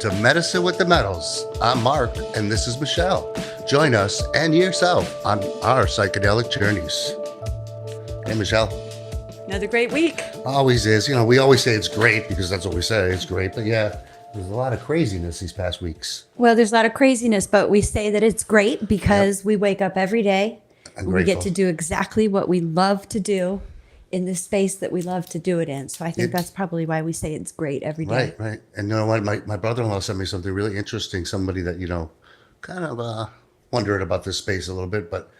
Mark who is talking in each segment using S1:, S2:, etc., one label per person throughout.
S1: to Medicine with the Metals. I'm Mark, and this is Michelle. Join us and yourself on our psychedelic journeys. Hey, Michelle.
S2: Another great week.
S1: Always is. You know, we always say it's great because that's what we say. It's great. But yeah, there's a lot of craziness these past weeks.
S2: Well, there's a lot of craziness, but we say that it's great because we wake up every day. We get to do exactly what we love to do in the space that we love to do it in. So I think that's probably why we say it's great every day.
S1: Right. And you know what? My brother-in-law sent me something really interesting. Somebody that, kind of wondered about this space a little bit. But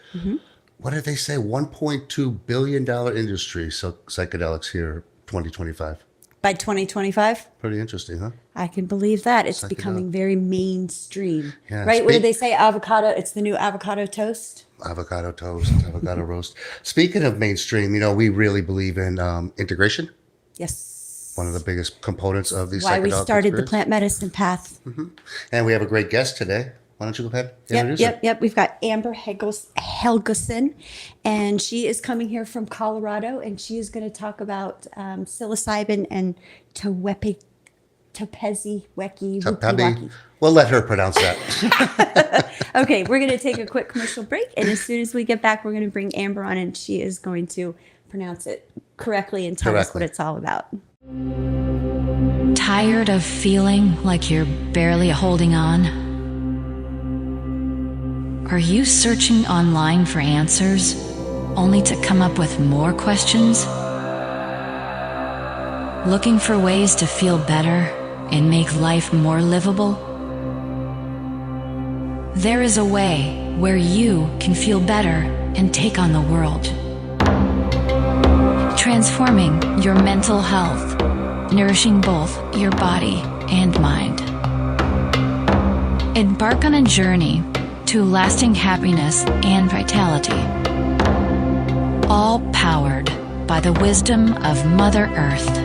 S1: what did they say? $1.2 billion industry, so psychedelics here, 2025.
S2: By 2025?
S1: Pretty interesting, huh?
S2: I can believe that. It's becoming very mainstream.
S1: Yeah,
S2: right? What did they say? Avocado. It's the new avocado toast.
S1: Avocado toast, avocado roast. Speaking of mainstream, we really believe in integration.
S2: Yes.
S1: One of the biggest components of the
S2: why
S1: psychedelic
S2: we started
S1: experience.
S2: the plant medicine path.
S1: And we have a great guest today. Why don't you go ahead and introduce her?
S2: Yep. We've got Amber Helgeson, and she is coming here from Colorado, and she is going to talk about psilocybin and Tepezcohite.
S1: We'll let her pronounce that.
S2: Okay, we're going to take a quick commercial break, and as soon as we get back, we're going to bring Amber on, and she is going to pronounce it correctly and tell us what it's all about.
S3: Tired of feeling like you're barely holding on? Are you searching online for answers, only to come up with more questions? Looking for ways to feel better and make life more livable? There is a way where you can feel better and take on the world. Transforming your mental health, nourishing both your body and mind. Embark on a journey to lasting happiness and vitality. All powered by the wisdom of Mother Earth.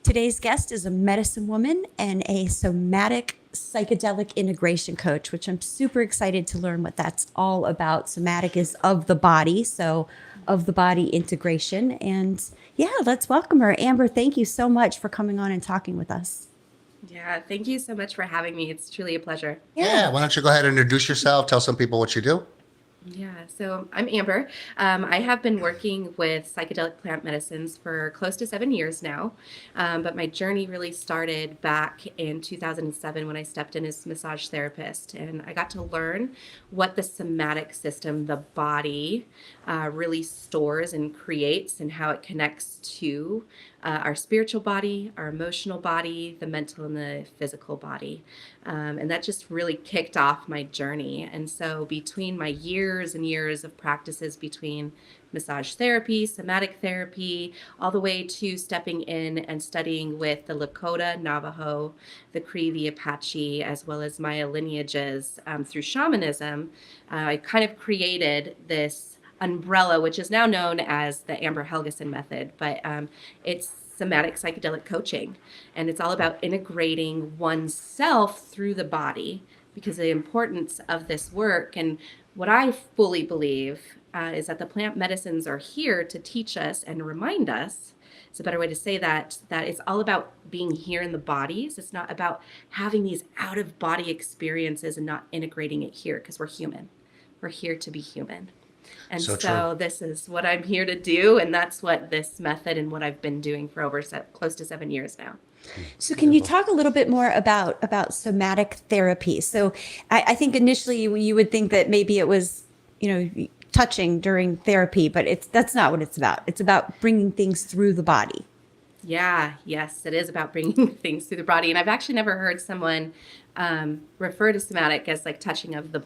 S2: Today's guest is a medicine woman and a somatic psychedelic integration coach, which I'm super excited to learn what that's all about. Somatic is of the body, so of the body integration. And yeah, let's welcome her. Amber, thank you so much for coming on and talking with us.
S4: Yeah, thank you so much for having me. It's truly a pleasure.
S1: Yeah, why don't you go ahead and introduce yourself, tell some people what you do.
S4: Yeah, so I'm Amber. I have been working with psychedelic plant medicines for close to 7 years now, but my journey really started back in 2007 when I stepped in as massage therapist, and I got to learn what the somatic system, the body, really stores and creates, and how it connects to our spiritual body, our emotional body, the mental and the physical body. And that just really kicked off my journey. And so between my years and years of practices between massage therapy, somatic therapy, all the way to stepping in and studying with the Lakota, Navajo, the Cree, the Apache, as well as Maya lineages through shamanism, I kind of created this umbrella, which is now known as the Amber Helgeson Method, but it's somatic psychedelic coaching, and it's all about integrating oneself through the body, because the importance of this work, and what I fully believe is that the plant medicines are here to teach us and remind us, it's a better way to say that it's all about being here in the bodies. It's not about having these out of body experiences and not integrating it here, because we're human. We're here to be human. And so this is what I'm here to do, and that's what this method and what I've been doing for over close to 7 years now.
S2: So can you talk a little bit more about somatic therapy? So I think initially you would think that maybe it was, touching during therapy, but that's not what it's about. It's about bringing things through the body.
S4: Yeah, yes, it is about bringing things through the body. And I've actually never heard someone refer to somatic as like touching of the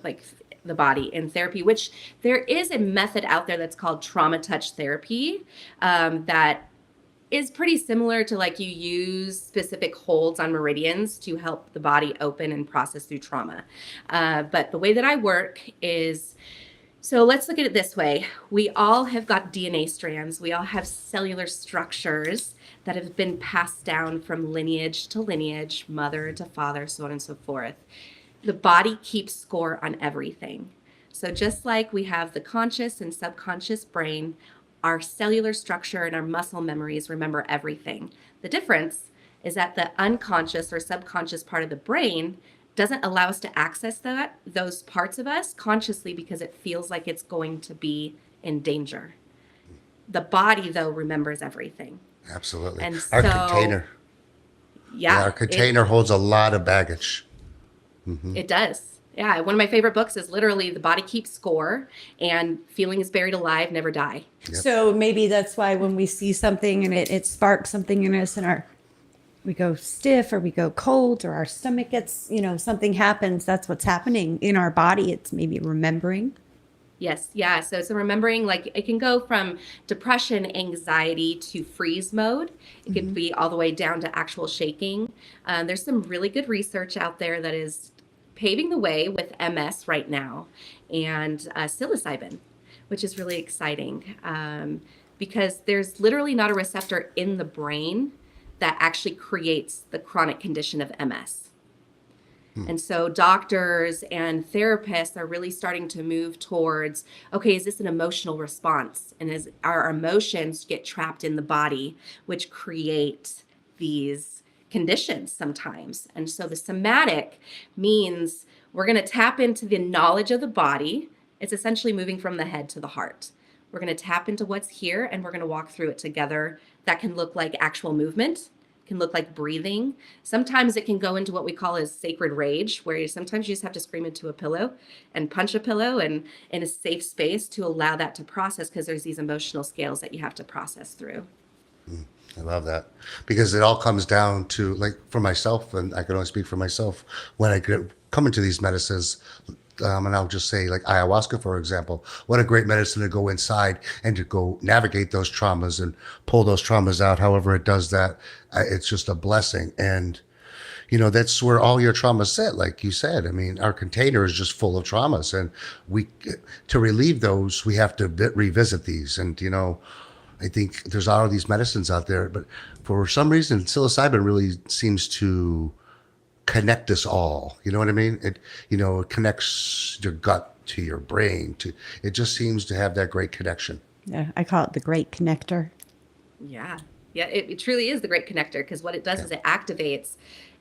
S4: body in therapy, which there is a method out there that's called trauma touch therapy that is pretty similar to like you use specific holds on meridians to help the body open and process through trauma. But the way that I work is So let's look at it this way. We all have got DNA strands. We all have cellular structures that have been passed down from lineage to lineage, mother to father, so on and so forth. The body keeps score on everything. So just like we have the conscious and subconscious brain, our cellular structure and our muscle memories remember everything. The difference is that the unconscious or subconscious part of the brain doesn't allow us to access those parts of us consciously because it feels like it's going to be in danger. The body, though, remembers everything.
S1: Absolutely.
S4: And
S1: Our
S4: so,
S1: container.
S4: Yeah.
S1: Our container holds a lot of baggage.
S4: It does. Yeah. One of my favorite books is literally The Body Keeps Score, and Feelings Buried Alive Never Die.
S1: Yep.
S2: So maybe that's why when we see something and it sparks something in us and we go stiff or we go cold or our stomach gets, something happens, that's what's happening in our body. It's maybe remembering.
S4: Yes. Yeah. So it's remembering, like, it can go from depression, anxiety to freeze mode. It can be all the way down to actual shaking. There's some really good research out there that is paving the way with MS right now and psilocybin, which is really exciting because there's literally not a receptor in the brain that actually creates the chronic condition of MS. And so doctors and therapists are really starting to move towards, okay, is this an emotional response? And as our emotions get trapped in the body, which create these conditions sometimes. And so the somatic means we're going to tap into the knowledge of the body. It's essentially moving from the head to the heart. We're going to tap into what's here and we're going to walk through it together. That can look like actual movement, can look like breathing. Sometimes it can go into what we call as sacred rage, where sometimes you just have to scream into a pillow and punch a pillow and in a safe space to allow that to process, because there's these emotional scales that you have to process through.
S1: I love that, because it all comes down to, like, for myself, and I can only speak for myself, when I come into these medicines, and I'll just say, like, ayahuasca, for example, what a great medicine to go inside and to go navigate those traumas and pull those traumas out. However it does that, it's just a blessing. And, that's where all your traumas sit, like you said. I mean, our container is just full of traumas, and to relieve those, we have to revisit these. And, I think there's all of these medicines out there, but for some reason, psilocybin really seems to connect us all. You know what I mean? It connects your gut to your brain. It just seems to have that great connection.
S2: Yeah, I call it the great connector.
S4: Yeah. Yeah, it truly is the great connector, because what it does is it activates.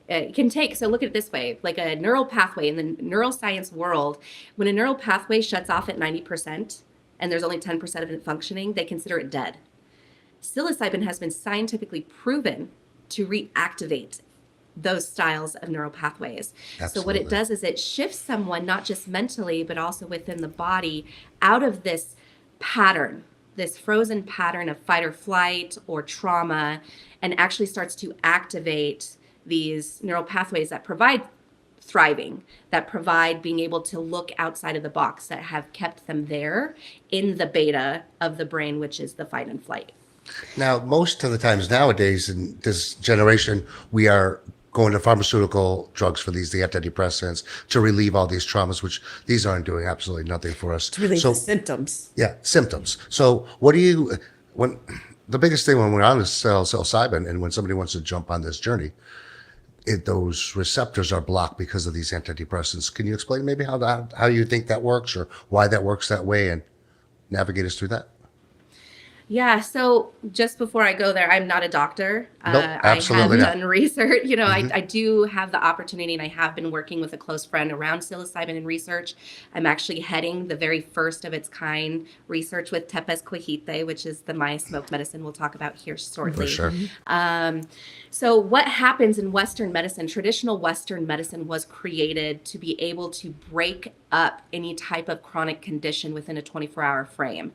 S4: It can take, so look at it this way, like a neural pathway in the neuroscience world. When a neural pathway shuts off at 90% and there's only 10% of it functioning, they consider it dead. Psilocybin has been scientifically proven to reactivate those styles of neural pathways.
S1: Absolutely.
S4: So what it does is it shifts someone, not just mentally, but also within the body, out of this pattern, this frozen pattern of fight or flight or trauma, and actually starts to activate these neural pathways that provide thriving, that provide being able to look outside of the box, that have kept them there in the beta of the brain, which is the fight and flight.
S1: Now, most of the times nowadays in this generation, we are going to pharmaceutical drugs for the antidepressants to relieve all these traumas, which these aren't doing absolutely nothing for us.
S2: To relieve the symptoms.
S1: Yeah, symptoms. So when the biggest thing when we're on this psilocybin, and when somebody wants to jump on this journey, those receptors are blocked because of these antidepressants. Can you explain maybe how you think that works, or why that works that way, and navigate us through that?
S4: Yeah. So just before I go there, I'm not a doctor.
S1: Nope, absolutely
S4: I
S1: not.
S4: have done research. I do have the opportunity, and I have been working with a close friend around psilocybin and research. I'm actually heading the very first of its kind research with Tepezcohite, which is the Mayan smoke medicine we'll talk about here shortly.
S1: For sure.
S4: So what happens in Western medicine, traditional Western medicine was created to be able to break up any type of chronic condition within a 24-hour frame.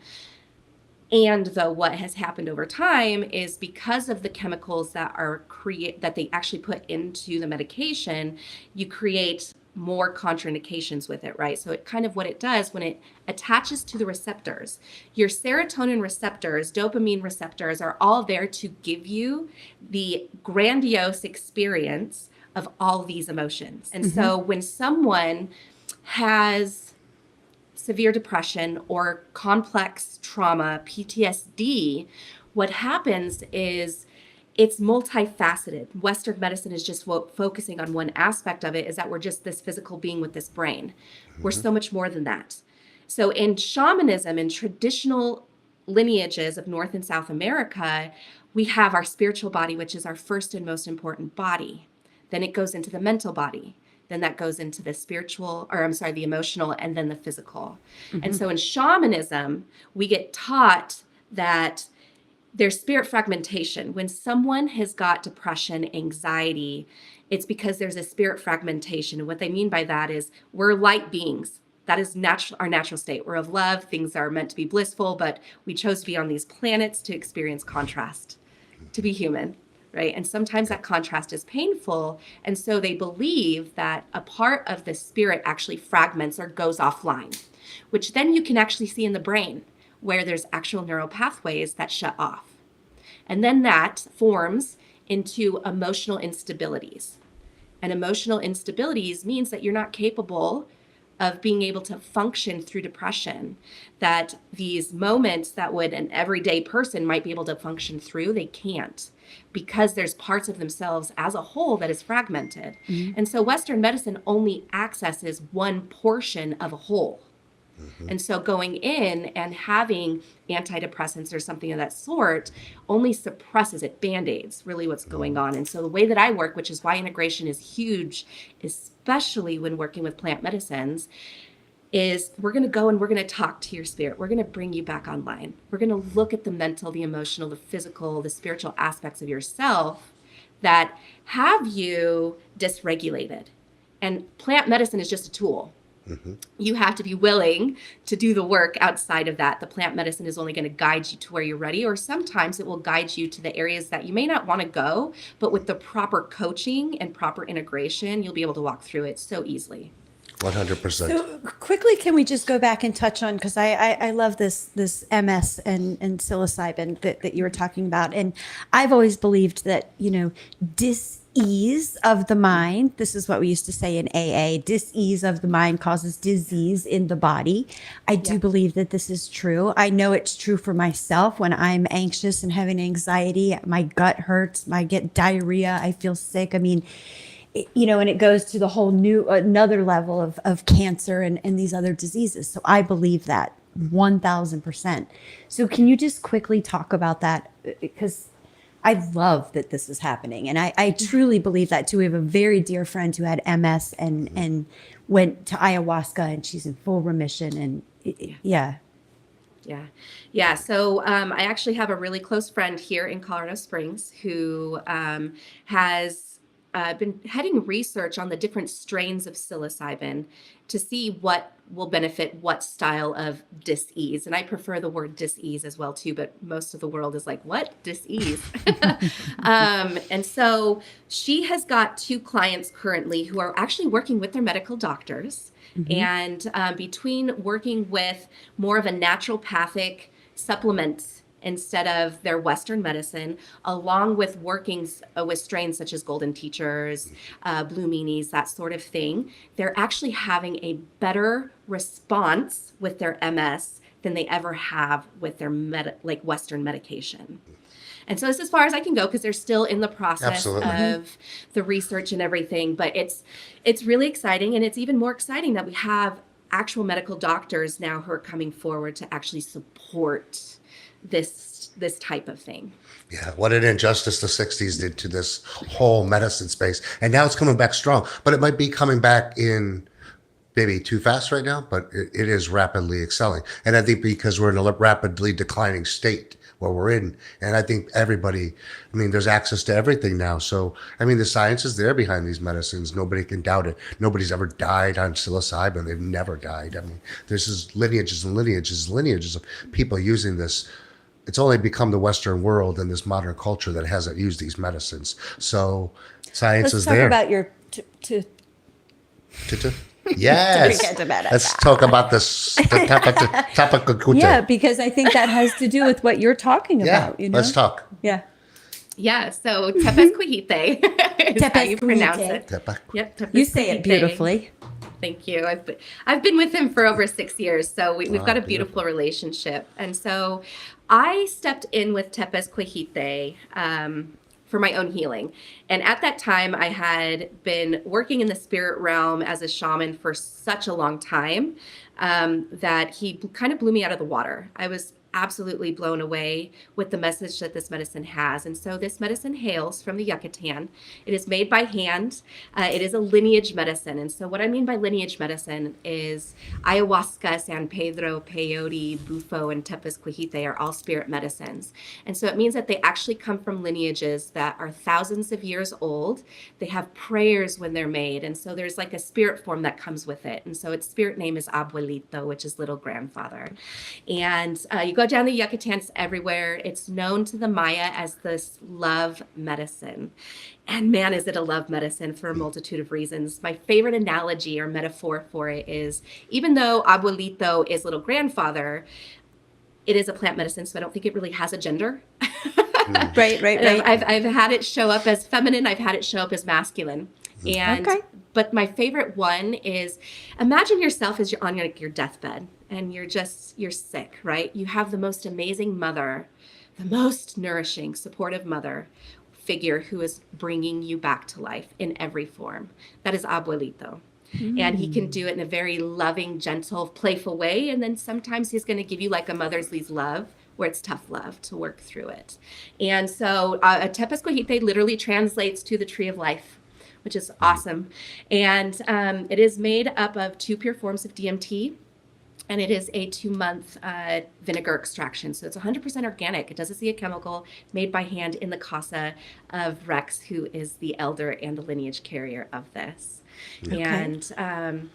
S4: And though what has happened over time is, because of the chemicals that that they actually put into the medication, you create more contraindications with it, right? So what it does when it attaches to the receptors, your serotonin receptors, dopamine receptors are all there to give you the grandiose experience of all these emotions. And so when someone has severe depression or complex trauma, PTSD, what happens is it's multifaceted. Western medicine is just focusing on one aspect of it, is that we're just this physical being with this brain. We're so much more than that. So in shamanism and traditional lineages of North and South America, we have our spiritual body, which is our first and most important body. Then it goes into the mental body. Then that goes into the the emotional, and then the physical. And so in shamanism, we get taught that there's spirit fragmentation. When someone has got depression, anxiety, it's because there's a spirit fragmentation. And what they mean by that is we're light beings. That is our natural state. We're of love. Things are meant to be blissful, but we chose to be on these planets to experience contrast, to be human, right? And sometimes that contrast is painful. And so they believe that a part of the spirit actually fragments or goes offline, which then you can actually see in the brain, where there's actual neural pathways that shut off. And then that forms into emotional instabilities. And emotional instabilities means that you're not capable of being able to function through depression, that these moments that would an everyday person might be able to function through, they can't, because there's parts of themselves as a whole that is fragmented. And so Western medicine only accesses one portion of a whole. And so going in and having antidepressants or something of that sort only suppresses it, band-aids really what's going on. And so the way that I work, which is why integration is huge, especially when working with plant medicines, is we're going to go and we're going to talk to your spirit. We're going to bring you back online. We're going to look at the mental, the emotional, the physical, the spiritual aspects of yourself that have you dysregulated. And plant medicine is just a tool. You have to be willing to do the work outside of that. The plant medicine is only going to guide you to where you're ready, or sometimes it will guide you to the areas that you may not want to go, but with the proper coaching and proper integration, you'll be able to walk through it so easily.
S1: 100%.
S2: So quickly, can we just go back and touch on, because I love this MS and psilocybin that you were talking about. And I've always believed that, dis-ease of the mind, this is what we used to say in AA, dis-ease of the mind causes disease in the body. I do believe that this is true. I know it's true for myself. When I'm anxious and having anxiety, my gut hurts, I get diarrhea, I feel sick. I mean, and it goes to the whole another level of cancer and these other diseases. So I believe that 1000%. So can you just quickly talk about that? Because I love that this is happening. And I truly believe that too. We have a very dear friend who had MS and went to ayahuasca, and she's in full remission. And Yeah. So I actually have a really close friend here in Colorado Springs who has been heading research on the different strains of psilocybin to see what will benefit what style of dis-ease. And I prefer the word dis-ease as well too, but most of the world is like, what? Dis-ease? And so she has got 2 clients currently who are actually working with their medical doctors. And between working with more of a naturopathic supplement instead of their Western medicine, along with working with strains such as golden teachers, blue meanies, that sort of thing, they're actually having a better response with their MS than they ever have with their Western medication. And so this is as far as I can go, because they're still in the process of the research and everything. But it's really exciting, and it's even more exciting that we have actual medical doctors now who are coming forward to actually support this type of thing.
S1: Yeah, what an injustice the 60s did to this whole medicine space. And now it's coming back strong. But it might be coming back in maybe too fast right now, but it is rapidly excelling. And I think because we're in a rapidly declining state where we're in, and I think everybody, there's access to everything now. So, the science is there behind these medicines. Nobody can doubt it. Nobody's ever died on psilocybin. They've never died. This is lineages and lineages and lineages of people using this. It's only become the Western world and this modern culture that hasn't used these medicines. So science is there.
S2: Let's talk about your
S1: Yes. Let's talk about this. Tepezcohite.
S2: Yeah, because I think that has to do with what you're talking about.
S1: Let's talk.
S2: Yeah.
S4: So Tepezcohite is how you pronounce it.
S1: Yep.
S4: Tepezcohite.
S2: You say it beautifully.
S4: Thank you. I've been with him for over 6 years, so we've got a beautiful
S1: Beautiful.
S4: relationship. And so I stepped in with Tepezcohite for my own healing. And at that time, I had been working in the spirit realm as a shaman for such a long time that he kind of blew me out of the water. I was absolutely blown away with the message that this medicine has. And so this medicine hails from the Yucatan. It is made by hand. It is a lineage medicine. And so what I mean by lineage medicine is ayahuasca, San Pedro, peyote, bufo, and Tepezcohite are all spirit medicines. And so it means that they actually come from lineages that are thousands of years old. They have prayers when they're made. And so there's like a spirit form that comes with it. And so its spirit name is Abuelito, which is little grandfather. And you go down the Yucatans everywhere. It's known to the Maya as this love medicine. And man, is it a love medicine for a multitude of reasons. My favorite analogy or metaphor for it is, even though Abuelito is little grandfather, it is a plant medicine, so I don't think it really has a gender.
S2: Right.
S4: I've had it show up as feminine. I've had it show up as masculine. And but my favorite one is, imagine yourself as you're on your deathbed and you're sick, right? You have the most amazing mother, the most nourishing, supportive mother figure who is bringing you back to life in every form. That is Abuelito. And he can do it in a very loving, gentle, playful way. And then sometimes he's going to give you like a mother's love, where it's tough love to work through it. And so Tepezcohite literally translates to the tree of life, which is awesome. And it is made up of 2 pure forms of DMT. And it is a 2-month vinegar extraction. So it's 100% organic. It doesn't see a chemical, made by hand in the casa of Rex, who is the elder and the lineage carrier of this. Okay. And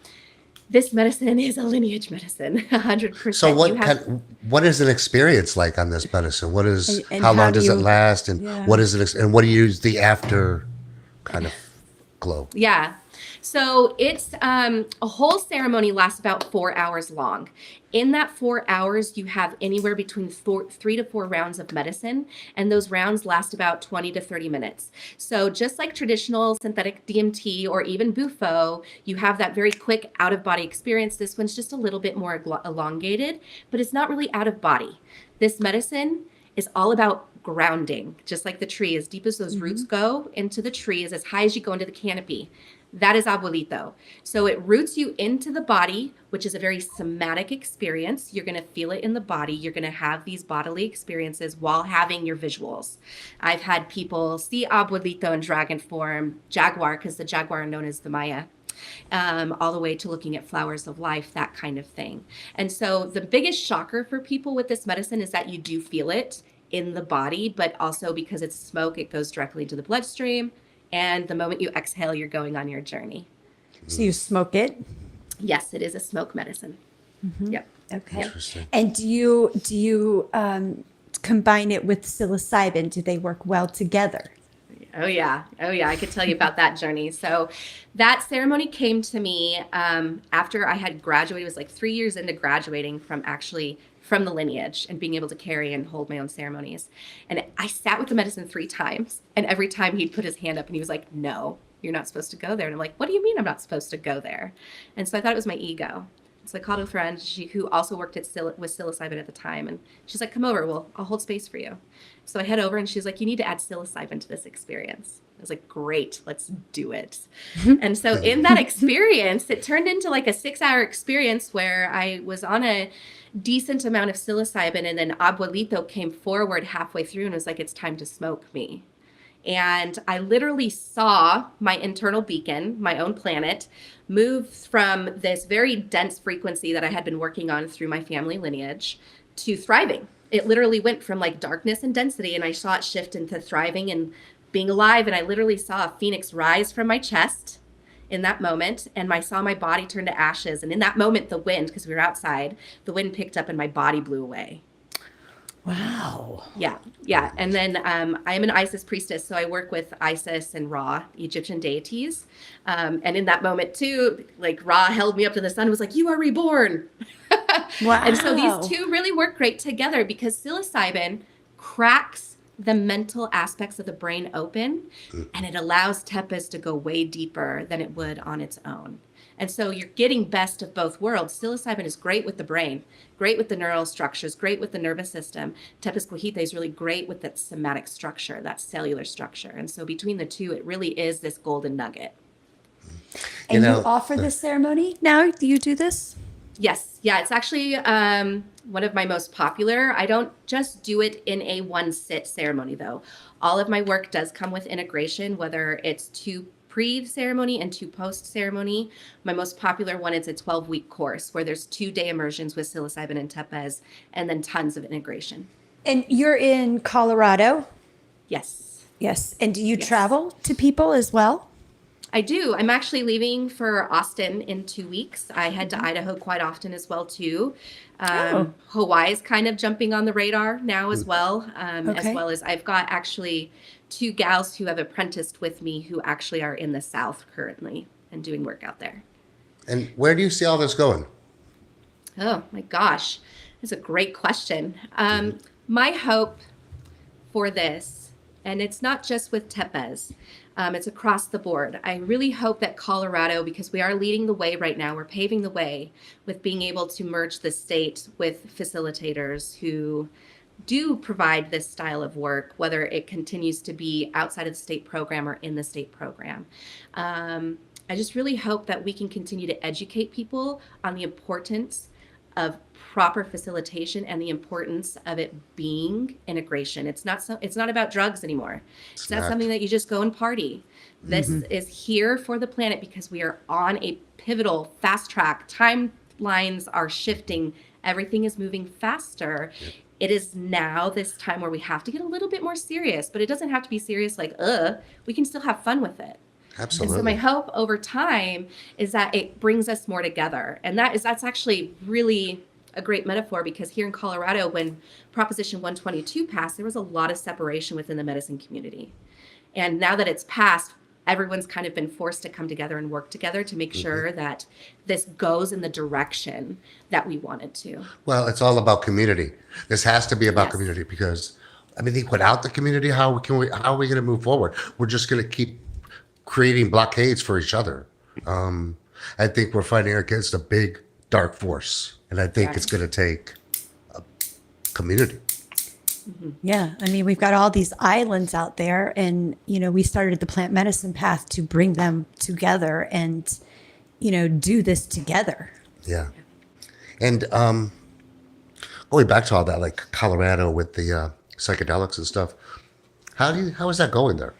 S4: this medicine is a lineage medicine, 100%.
S1: So what is an experience like on this medicine? What is, and how long does it last? And what is it, and what do you use the after kind of glow?
S4: Yeah. So it's a whole ceremony lasts about 4 hours long. In that 4 hours, you have anywhere between 3 to 4 rounds of medicine, and those rounds last about 20 to 30 minutes. So just like traditional synthetic DMT or even bufo, you have that very quick out-of-body experience. This one's just a little bit more elongated, but it's not really out of body. This medicine is all about grounding, just like the tree. As deep as those roots go into the tree is as high as you go into the canopy. That is Abuelito. So it roots you into the body, which is a very somatic experience. You're going to feel it in the body. You're going to have these bodily experiences while having your visuals. I've had people see Abuelito in dragon form, jaguar, because the jaguar are known as the Maya, all the way to looking at flowers of life, that kind of thing. And so the biggest shocker for people with this medicine is that you do feel it in the body, but also because it's smoke, it goes directly into the bloodstream. And the moment you exhale, you're going on your journey.
S2: So you smoke it?
S4: Yes, it is a smoke medicine. Yep.
S2: Okay.
S1: Interesting.
S2: And do you combine it with psilocybin? Do they work well together?
S4: Oh yeah. I could tell you about that journey. So that ceremony came to me after I had graduated. It was like 3 years into graduating from the lineage and being able to carry and hold my own ceremonies. And I sat with the medicine 3 times, and every time he'd put his hand up and he was like, no, you're not supposed to go there. And I'm like, what do you mean I'm not supposed to go there? And so I thought it was my ego. So I called a friend who also worked with psilocybin at the time. And she's like, come over, I'll hold space for you. So I head over and she's like, you need to add psilocybin to this experience. I was like, great, let's do it. And so in that experience, it turned into like a 6-hour experience where I was on a decent amount of psilocybin, and then Abuelito came forward halfway through and was like, it's time to smoke me. And I literally saw my internal beacon, my own planet, move from this very dense frequency that I had been working on through my family lineage to thriving. It literally went from like darkness and density, and I saw it shift into thriving and being alive. And I literally saw a phoenix rise from my chest in that moment, and I saw my body turn to ashes. And in that moment, the wind, because we were outside, the wind picked up and my body blew away.
S2: Wow.
S4: Yeah. And then I'm an Isis priestess, so I work with Isis and Ra, Egyptian deities. And in that moment too, like Ra held me up to the sun and was like, you are reborn.
S2: Wow.
S4: And so these two really work great together because psilocybin cracks the mental aspects of the brain open, and it allows Tepez to go way deeper than it would on its own. And so you're getting best of both worlds. Psilocybin is great with the brain, great with the neural structures, great with the nervous system. Tepezcohite is really great with that somatic structure, that cellular structure. And so between the two, it really is this golden nugget.
S2: And you
S1: know,
S2: offer this ceremony now? Do you do this?
S4: Yes. Yeah, it's actually one of my most popular. I don't just do it in a one sit ceremony, though. All of my work does come with integration, whether it's two pre-ceremony and two post-ceremony. My most popular one is a 12-week course where there's 2-day immersions with psilocybin and tepez, and then tons of integration.
S2: And you're in Colorado?
S4: Yes.
S2: Yes. And do you
S4: Yes.
S2: travel to people as well?
S4: I do. I'm actually leaving for Austin in 2 weeks. I head to Idaho quite often as well, too. Hawaii's kind of jumping on the radar now as well. As
S2: Okay.
S4: well as I've got actually 2 gals who have apprenticed with me who actually are in the South currently and doing work out there.
S1: And where do you see all this going?
S4: Oh my gosh, that's a great question. My hope for this, and it's not just with Tepez, it's across the board. I really hope that Colorado, because we are leading the way right now, we're paving the way with being able to merge the state with facilitators who do provide this style of work, whether it continues to be outside of the state program or in the state program. I just really hope that we can continue to educate people on the importance of proper facilitation and the importance of it being integration. It's not about drugs anymore. It's not something that you just go and party. This is here for the planet because we are on a pivotal fast track. Timelines are shifting. Everything is moving faster. It is now this time where we have to get a little bit more serious, but it doesn't have to be serious like, we can still have fun with it.
S1: Absolutely.
S4: And so my hope over time is that it brings us more together. And that's actually really a great metaphor because here in Colorado, when Proposition 122 passed, there was a lot of separation within the medicine community. And now that it's passed, everyone's kind of been forced to come together and work together to make sure that this goes in the direction that we want it to.
S1: Well, it's all about community. This has to be about
S4: Yes.
S1: community because, I mean, without the community, how are we going to move forward? We're just going to keep creating blockades for each other. I think we're fighting against a big dark force, and I think it's going to take a community.
S2: Yeah. I mean, we've got all these islands out there, and, we started the plant medicine path to bring them together and, do this together.
S1: Yeah. And going back to all that, like Colorado with the psychedelics and stuff, how is that going there?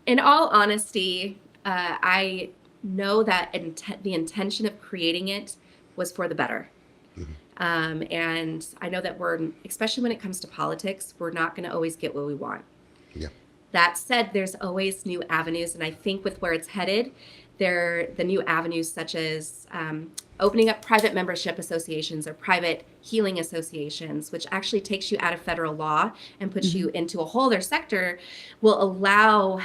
S4: In all honesty, I know that the intention of creating it was for the better. And I know that especially when it comes to politics, we're not going to always get what we want.
S1: Yeah.
S4: That said, there's always new avenues. And I think with where it's headed, the new avenues such as opening up private membership associations or private healing associations, which actually takes you out of federal law and puts you into a whole other sector, will allow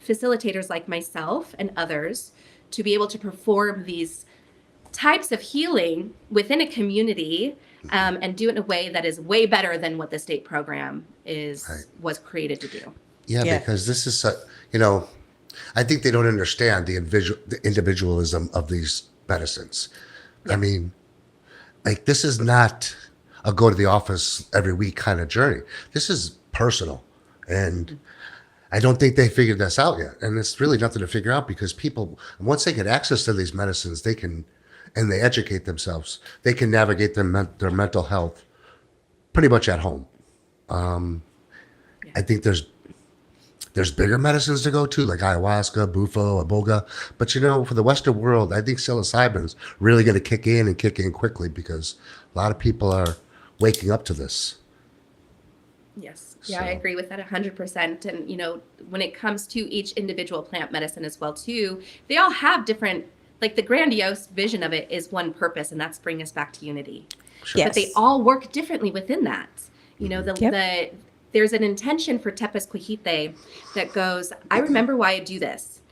S4: facilitators like myself and others to be able to perform these types of healing within a community and do it in a way that is way better than what the state program was created to do.
S1: Yeah, because this is, I think they don't understand the individualism of these medicines. I mean, like, this is not a go to the office every week kind of journey. This is personal. And I don't think they figured this out yet. And it's really nothing to figure out because people, once they get access to these medicines, and they educate themselves, they can navigate their mental health pretty much at home. I think there's bigger medicines to go to, like ayahuasca, bufo, iboga. But for the Western world, I think psilocybin's really going to kick in quickly because a lot of people are waking up to this.
S4: Yes. Yeah, I agree with that 100%. And, when it comes to each individual plant medicine as well, too, they all have different, like the grandiose vision of it is one purpose, and that's bring us back to unity.
S1: Sure.
S2: Yes.
S4: But they all work differently within that. There's an intention for Tepezcohite that goes, I remember why I do this.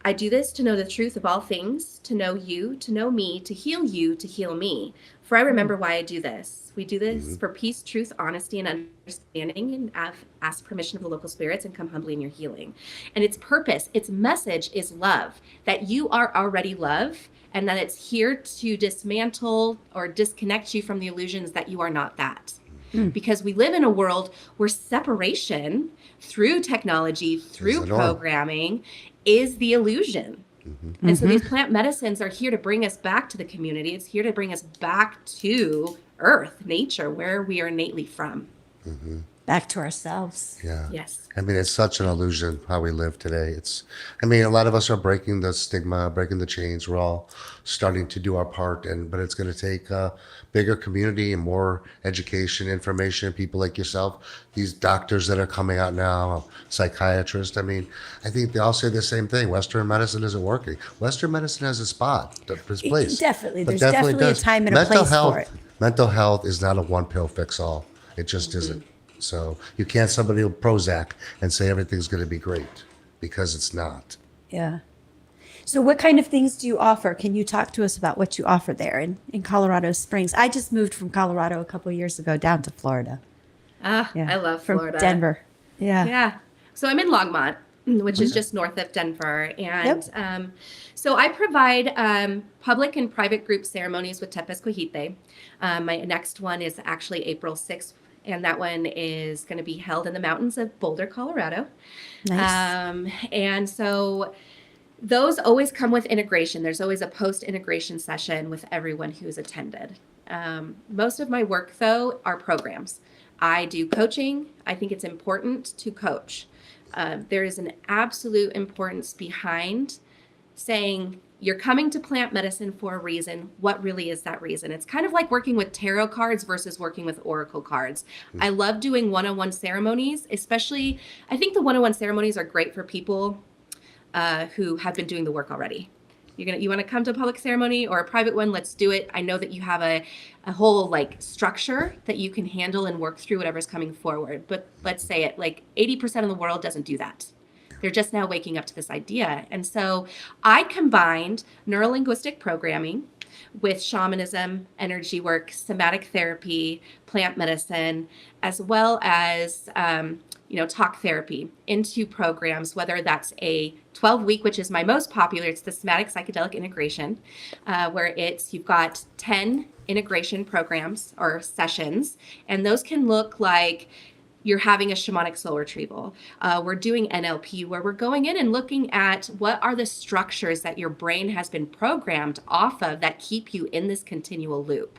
S4: I do this to know the truth of all things, to know you, to know me, to heal you, to heal me. For I remember why I do this. We do this for peace, truth, honesty, and understanding, and ask permission of the local spirits and come humbly in your healing. And its purpose, its message is love, that you are already love, and that it's here to dismantle or disconnect you from the illusions that you are not that. Because we live in a world where separation through technology, through programming, is the illusion. And so these plant medicines are here to bring us back to the community. It's here to bring us back to earth, nature, where we are innately from.
S2: Back to ourselves.
S1: Yeah.
S4: Yes.
S1: I mean, it's such an illusion how we live today. I mean, a lot of us are breaking the stigma, breaking the chains. We're all starting to do our part, but it's going to take a bigger community and more education, information, people like yourself, these doctors that are coming out now, psychiatrists. I mean, I think they all say the same thing. Western medicine isn't working. Western medicine has a spot, its place.
S2: Definitely.
S1: But
S2: There's definitely a time and a place for it.
S1: Mental health is not a one pill fix all. It just isn't. So you can't somebody with Prozac and say everything's going to be great, because it's not.
S2: Yeah. So what kind of things do you offer? Can you talk to us about what you offer there in Colorado Springs? I just moved from Colorado a couple of years ago down to Florida.
S4: I love Florida.
S2: From Denver. Yeah.
S4: Yeah. So I'm in Longmont, which is just north of Denver. And so I provide public and private group ceremonies with Tepezcohite. My next one is actually April 6th. And that one is going to be held in the mountains of Boulder, Colorado.
S2: Nice.
S4: And so those always come with integration. There's always a post-integration session with everyone who's attended. Most of my work, though, are programs. I do coaching. I think it's important to coach. There is an absolute importance behind saying, you're coming to plant medicine for a reason. What really is that reason? It's kind of like working with tarot cards versus working with oracle cards. I love doing one-on-one ceremonies, especially, I think the one-on-one ceremonies are great for people who have been doing the work already. You want to come to a public ceremony or a private one, let's do it. I know that you have a whole like structure that you can handle and work through whatever's coming forward. But let's say it, like 80% of the world doesn't do that. They're just now waking up to this idea. And so I combined neuro-linguistic programming with shamanism, energy work, somatic therapy, plant medicine, as well as talk therapy into programs, whether that's a 12-week, which is my most popular. It's the somatic psychedelic integration, where you've got 10 integration programs or sessions, and those can look like you're having a shamanic soul retrieval. We're doing NLP, where we're going in and looking at what are the structures that your brain has been programmed off of that keep you in this continual loop.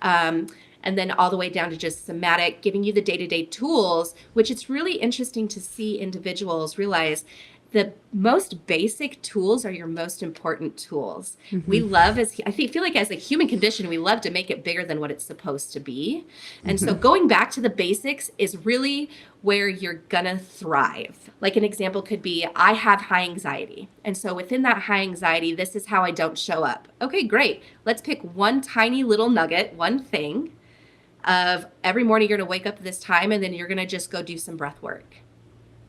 S4: And then all the way down to just somatic, giving you the day-to-day tools, which it's really interesting to see individuals realize the most basic tools are your most important tools. We love, feel like as a human condition, we love to make it bigger than what it's supposed to be. And so going back to the basics is really where you're gonna thrive. Like an example could be, I have high anxiety. And so within that high anxiety, this is how I don't show up. Okay, great. Let's pick one tiny little nugget, one thing of every morning you're gonna wake up at this time, and then you're gonna just go do some breath work.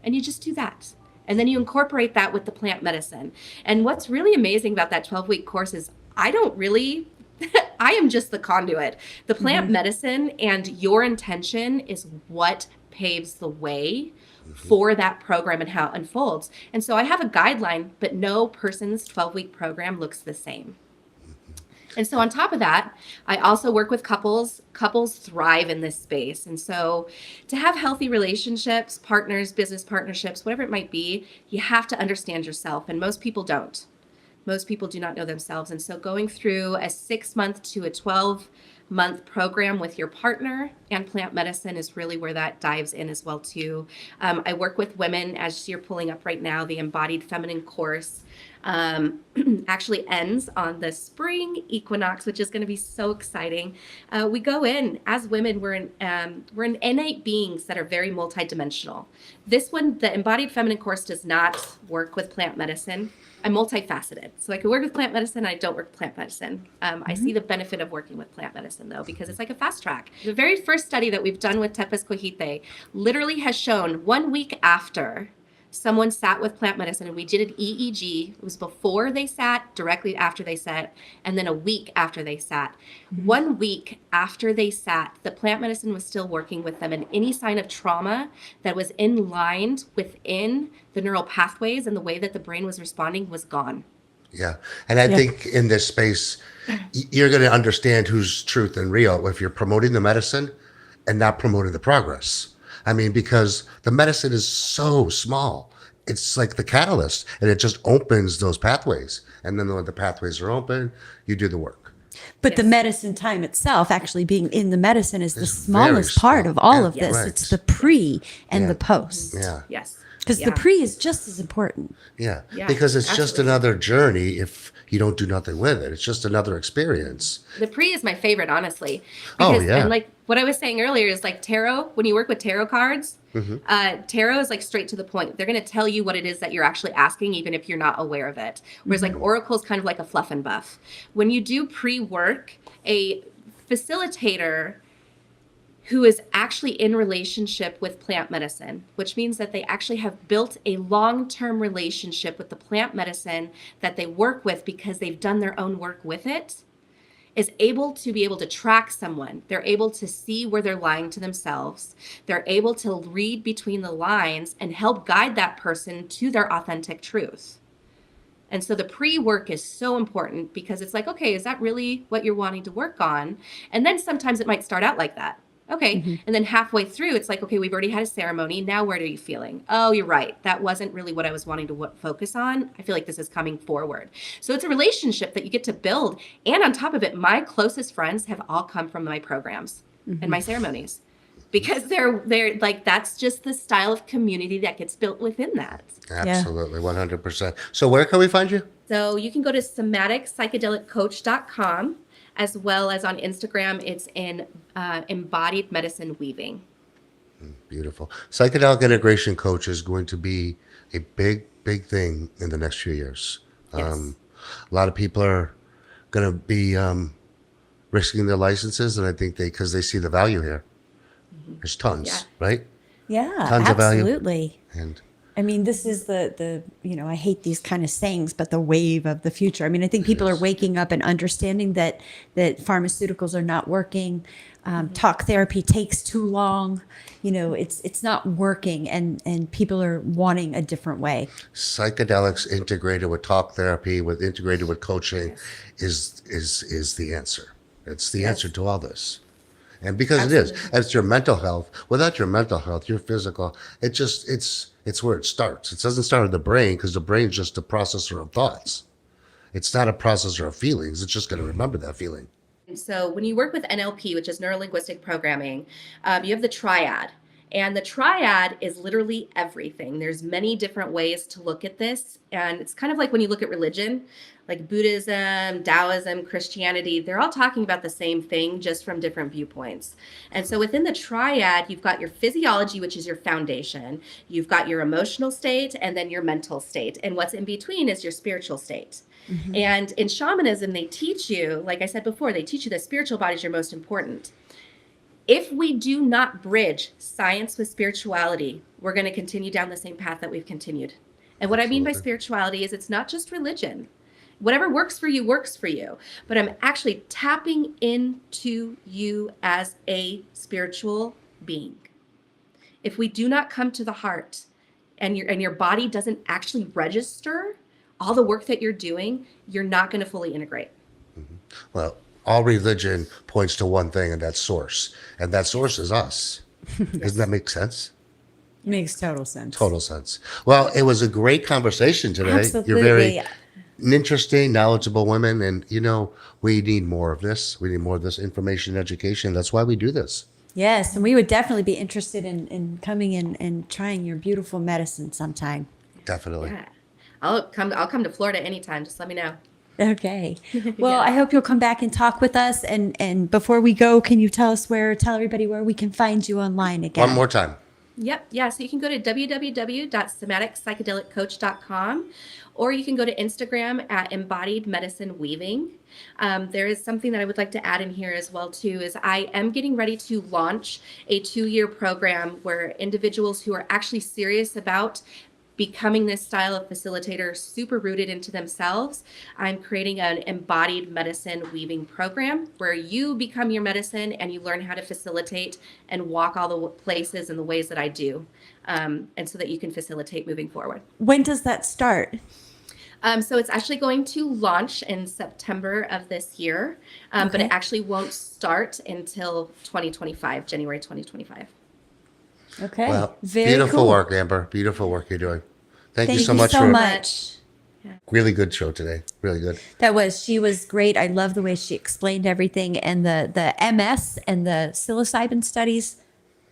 S4: And you just do that. And then you incorporate that with the plant medicine. And what's really amazing about that 12-week course is I am just the conduit. The plant medicine and your intention is what paves the way for that program and how it unfolds. And so I have a guideline, but no person's 12-week program looks the same. And so on top of that, I also work with couples. Couples thrive in this space. And so to have healthy relationships, partners, business partnerships, whatever it might be, you have to understand yourself. And most people don't. Most people do not know themselves. And so going through a 6-month to a 12-month program with your partner and plant medicine is really where that dives in as well too. I work with women, as you're pulling up right now, the Embodied Feminine course actually ends on the spring equinox, which is going to be so exciting. We go in as women, we're innate beings that are very multidimensional. This one, the Embodied Feminine course, does not work with plant medicine. I'm multifaceted. So I can work with plant medicine. I don't work with plant medicine. I see the benefit of working with plant medicine, though, because it's like a fast track. The very first study that we've done with Tepezcohite literally has shown 1 week after someone sat with plant medicine and we did an EEG. It was before they sat, directly after they sat, and then a week after they sat. 1 week after they sat, the plant medicine was still working with them, and any sign of trauma that was in line within the neural pathways and the way that the brain was responding was gone.
S1: Yeah. And I think in this space, you're going to understand who's truth and real if you're promoting the medicine and not promoting the progress. I mean, because the medicine is so small. It's like the catalyst, and it just opens those pathways. And then when the pathways are open, you do the work.
S2: But the medicine time itself, actually being in the medicine, is the
S1: It's
S2: smallest
S1: very
S2: part
S1: small.
S2: of all
S1: Yeah,
S2: of this.
S1: right.
S2: It's the pre and
S1: Yeah.
S2: the post.
S1: Yeah.
S4: Yes.
S2: Because the pre is just as important.
S1: Yeah.
S4: Yeah,
S1: Because it's just
S4: absolutely.
S1: another journey if you don't do nothing with it. It's just another experience.
S4: The pre is my favorite, honestly.
S1: Oh,
S4: Because,
S1: yeah.
S4: And like what I was saying earlier is like tarot, when you work with tarot cards, tarot is like straight to the point. They're going to tell you what it is that you're actually asking, even if you're not aware of it. Whereas like oracle is kind of like a fluff and buff. When you do pre-work, a facilitator who is actually in relationship with plant medicine, which means that they actually have built a long-term relationship with the plant medicine that they work with because they've done their own work with it, is able to be able to track someone. They're able to see where they're lying to themselves. They're able to read between the lines and help guide that person to their authentic truth. And so the pre-work is so important because it's like, okay, is that really what you're wanting to work on? And then sometimes it might start out like that. Okay. And then halfway through, it's like, okay, we've already had a ceremony. Now, where are you feeling? Oh, you're right. That wasn't really what I was wanting to focus on. I feel like this is coming forward. So it's a relationship that you get to build. And on top of it, my closest friends have all come from my programs and my ceremonies because they're like, that's just the style of community that gets built within that.
S1: Absolutely. 100%. So where can we find you?
S4: So you can go to somaticpsychedeliccoach.com, as well as on Instagram, it's in embodied medicine weaving.
S1: Beautiful. Psychedelic integration coach is going to be a big, big thing in the next few years.
S4: Yes.
S1: A lot of people are going to be risking their licenses, and I think because they see the value here. There's tons,
S4: Yeah.
S1: right?
S2: Yeah,
S1: Tons of value.
S2: absolutely.
S1: And
S2: I mean, this is the I hate these kind of sayings, but the wave of the future. I mean, I think people are waking up and understanding that pharmaceuticals are not working. Talk therapy takes too long. It's not working, and people are wanting a different way.
S1: psychedelics integrated with talk therapy, integrated with coaching, is the answer. It's the answer to all this. And because it is, it's your mental health. Without your mental health, your physical, it's where it starts. It doesn't start with the brain because the brain's just a processor of thoughts. It's not a processor of feelings. It's just going to remember that feeling.
S4: And so when you work with NLP, which is neuro-linguistic programming, you have the triad. And the triad is literally everything. There's many different ways to look at this. And it's kind of like when you look at religion, like Buddhism, Taoism, Christianity, they're all talking about the same thing, just from different viewpoints. And so within the triad, you've got your physiology, which is your foundation. You've got your emotional state and then your mental state. And what's in between is your spiritual state. And in shamanism, they teach you, like I said before, they teach you that spiritual body is your most important. If we do not bridge science with spirituality, we're going to continue down the same path that we've continued. And what I mean by spirituality is it's not just religion. Whatever works for you, works for you. But I'm actually tapping into you as a spiritual being. If we do not come to the heart and your body doesn't actually register all the work that you're doing, you're not going to fully integrate.
S1: Well, all religion points to one thing, and that's source. And that source is us. Doesn't that make sense?
S2: Makes total sense.
S1: Total sense. Well, it was a great conversation today.
S2: Absolutely.
S1: You're very interesting, knowledgeable women. And, we need more of this. We need more of this information and education. That's why we do this.
S2: Yes, and we would definitely be interested in coming in and trying your beautiful medicine sometime.
S1: Definitely.
S4: Yeah. I'll come to Florida anytime. Just let me know.
S2: Okay. Well, I hope you'll come back and talk with us. And before we go, can you tell everybody where we can find you online again?
S1: One more time.
S4: Yep. Yeah. So you can go to www.somaticpsychedeliccoach.com, or you can go to Instagram at embodied medicine weaving. There is something that I would like to add in here as well too, is I am getting ready to launch a 2-year program where individuals who are actually serious about becoming this style of facilitator super rooted into themselves, I'm creating an embodied medicine weaving program where you become your medicine and you learn how to facilitate and walk all the places and the ways that I do, and so that you can facilitate moving forward.
S2: When does that start?
S4: So it's actually going to launch in September of this year, but
S2: Okay.
S4: it actually won't start until 2025, January 2025.
S2: Okay.
S1: Well,
S2: Very
S1: beautiful
S2: cool.
S1: work, Amber. Beautiful work you're doing. Thank you
S2: Thank
S1: so
S2: you
S1: much
S2: so
S1: for
S2: much.
S1: really good show today. Really good.
S2: She was great. I love the way she explained everything, and the MS and the psilocybin studies.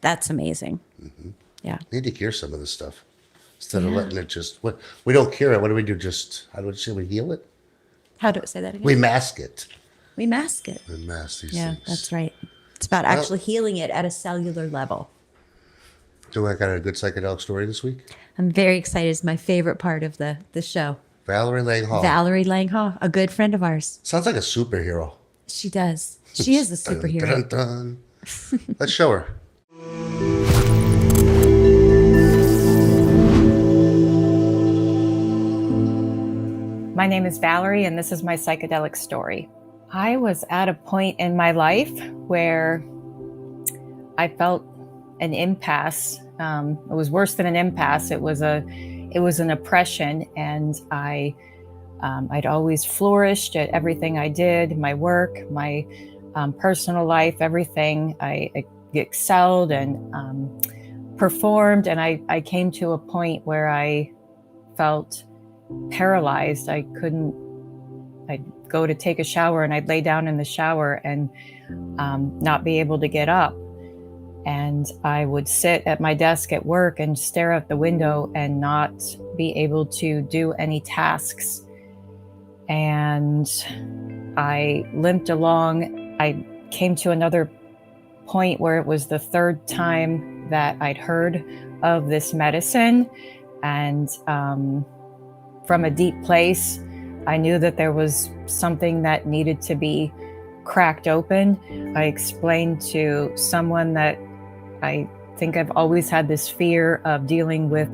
S2: That's amazing. Yeah.
S1: Need to cure some of this stuff instead of letting it just. What we don't cure it. What do we do? Just how do we say we heal it?
S2: How do I say that again?
S1: We mask it.
S2: We mask it.
S1: We mask these
S2: Yeah,
S1: things.
S2: that's right. It's about actually healing it at a cellular level.
S1: Do I got a good psychedelic story this week?
S2: I'm very excited. It's my favorite part of the show.
S1: Valerie Langhoff.
S2: Valerie Langhoff, a good friend of ours.
S1: Sounds like a superhero.
S2: She does. She is a superhero.
S1: Dun, dun, dun. Let's show her.
S5: My name is Valerie, and this is my psychedelic story. I was at a point in my life where I felt an impasse. It was worse than an impasse. It was an oppression, and I'd always flourished at everything I did, my work, my personal life, everything. I excelled and performed, and I came to a point where I felt paralyzed. I'd go to take a shower and I'd lay down in the shower and not be able to get up. And I would sit at my desk at work and stare out the window and not be able to do any tasks. And I limped along. I came to another point where it was the third time that I'd heard of this medicine. And from a deep place, I knew that there was something that needed to be cracked open. I explained to someone that I think I've always had this fear of dealing with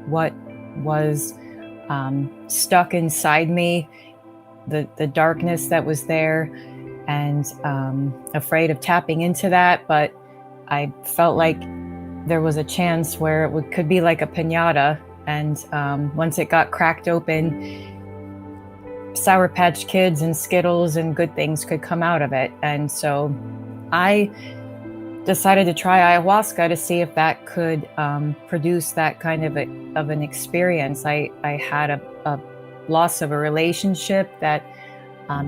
S5: what was stuck inside me, the darkness that was there, and afraid of tapping into that. But I felt like there was a chance where it could be like a piñata. And once it got cracked open, Sour Patch Kids and Skittles and good things could come out of it. And so I decided to try ayahuasca to see if that could produce that kind of an experience. I had a loss of a relationship that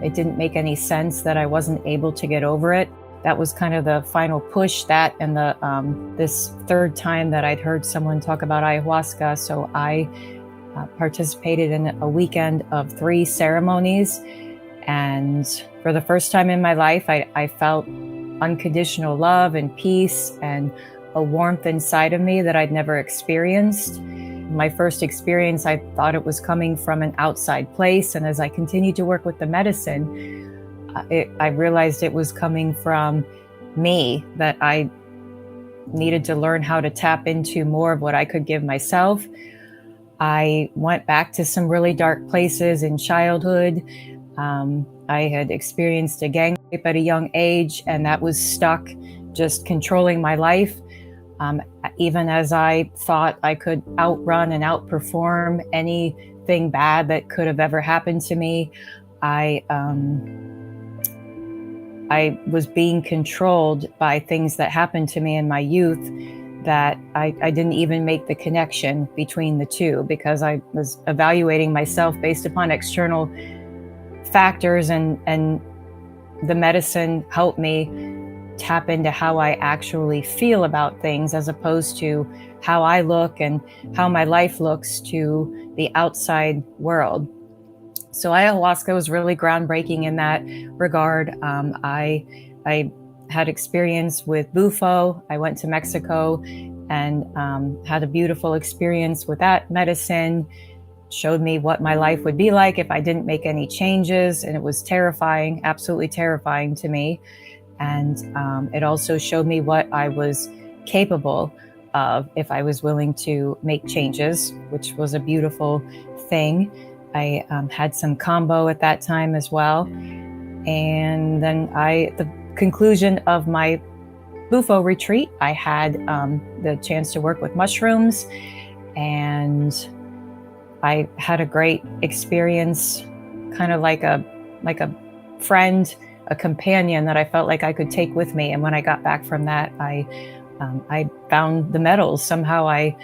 S5: it didn't make any sense that I wasn't able to get over it. That was kind of the final push, that and this third time that I'd heard someone talk about ayahuasca. So I participated in a weekend of 3 ceremonies. And for the first time in my life, I felt unconditional love and peace and a warmth inside of me that I'd never experienced. My first experience, I thought it was coming from an outside place. And as I continued to work with the medicine, I realized it was coming from me, that I needed to learn how to tap into more of what I could give myself. I went back to some really dark places in childhood. I had experienced a gang rape at a young age, and that was stuck, just controlling my life. Even as I thought I could outrun and outperform anything bad that could have ever happened to me, I was being controlled by things that happened to me in my youth that I didn't even make the connection between the two, because I was evaluating myself based upon external factors, and the medicine helped me tap into how I actually feel about things, as opposed to how I look and how my life looks to the outside world. So ayahuasca was really groundbreaking in that regard. I had experience with bufo. I went to Mexico and had a beautiful experience with that medicine. Showed me what my life would be like if I didn't make any changes. And it was terrifying, absolutely terrifying to me. And it also showed me what I was capable of if I was willing to make changes, which was a beautiful thing. I had some combo at that time as well. And then the conclusion of my bufo retreat, I had the chance to work with mushrooms, and I had a great experience, kind of like a friend, a companion that I felt like I could take with me. And when I got back from that, I found the metals. Somehow I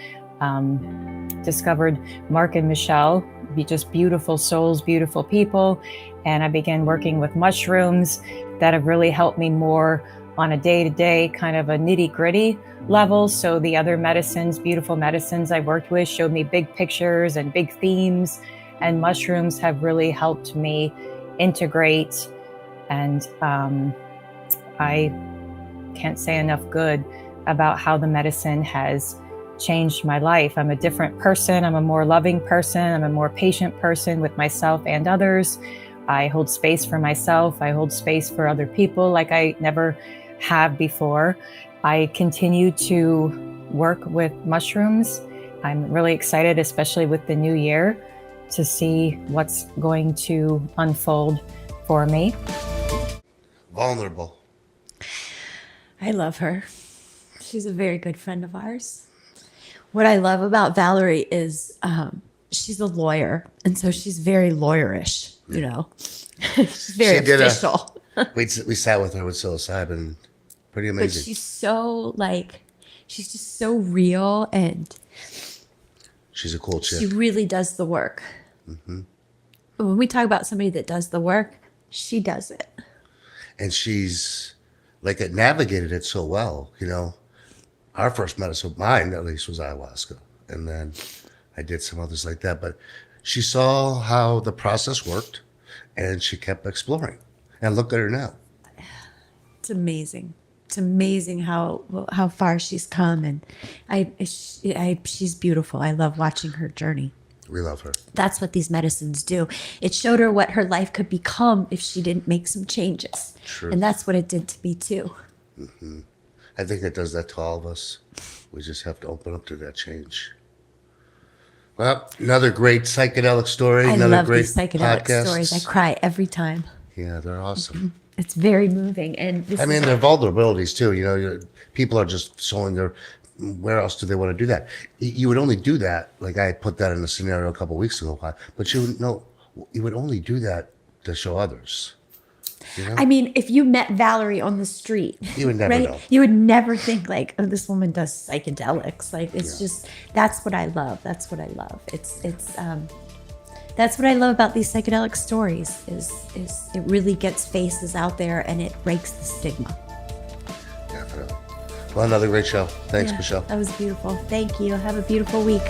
S5: discovered Mark and Michelle, just beautiful souls, beautiful people. And I began working with mushrooms that have really helped me more on a day-to-day kind of a nitty-gritty level. So the other medicines, beautiful medicines I worked with, showed me big pictures and big themes. And mushrooms have really helped me integrate. And I can't say enough good about how the medicine has changed my life. I'm a different person. I'm a more loving person. I'm a more patient person with myself and others. I hold space for myself. I hold space for other people like I never have before. I continue to work with mushrooms. I'm really excited, especially with the new year, to see what's going to unfold for me.
S1: Vulnerable.
S2: I love her. She's a very good friend of ours. What I love about Valerie is she's a lawyer, and so she's very lawyerish, you know. She's very official.
S1: We sat with her with psilocybin. Pretty
S2: But
S1: amazing.
S2: she's so she's just so real, and
S1: She's a cool chick.
S2: she really does the work. When we talk about somebody that does the work, she does it.
S1: And she's navigated it so well, you know. Our first medicine, mine at least, was ayahuasca. And then I did some others like that. But she saw how the process worked, and she kept exploring. And look at her now.
S2: It's amazing. It's amazing how far she's come, and she's beautiful. I love watching her journey.
S1: We love her.
S2: That's what these medicines do. It showed her what her life could become if she didn't make some changes.
S1: True.
S2: And that's what it did to me too.
S1: I think it does that to all of us. We just have to open up to that change. Well, another great psychedelic story.
S2: I
S1: another
S2: love
S1: great
S2: these psychedelic
S1: podcast.
S2: stories. I cry every time.
S1: Yeah, they're awesome.
S2: It's very moving. And this
S1: I mean,
S2: is,
S1: their vulnerabilities too. You know, people are just showing their. Where else do they want to do that? You would only do that. Like I put that in a scenario a couple of weeks ago. But you would only do that to show others. You know?
S2: I mean, if you met Valerie on the street,
S1: You would never know.
S2: You would never think like, oh, this woman does psychedelics. Like it's just, that's what I love. That's what I love. That's what I love about these psychedelic stories is it really gets faces out there and it breaks the stigma.
S1: Definitely. Well, another great show. Thanks,
S2: Yeah,
S1: Michelle.
S2: That was beautiful. Thank you. Have a beautiful week.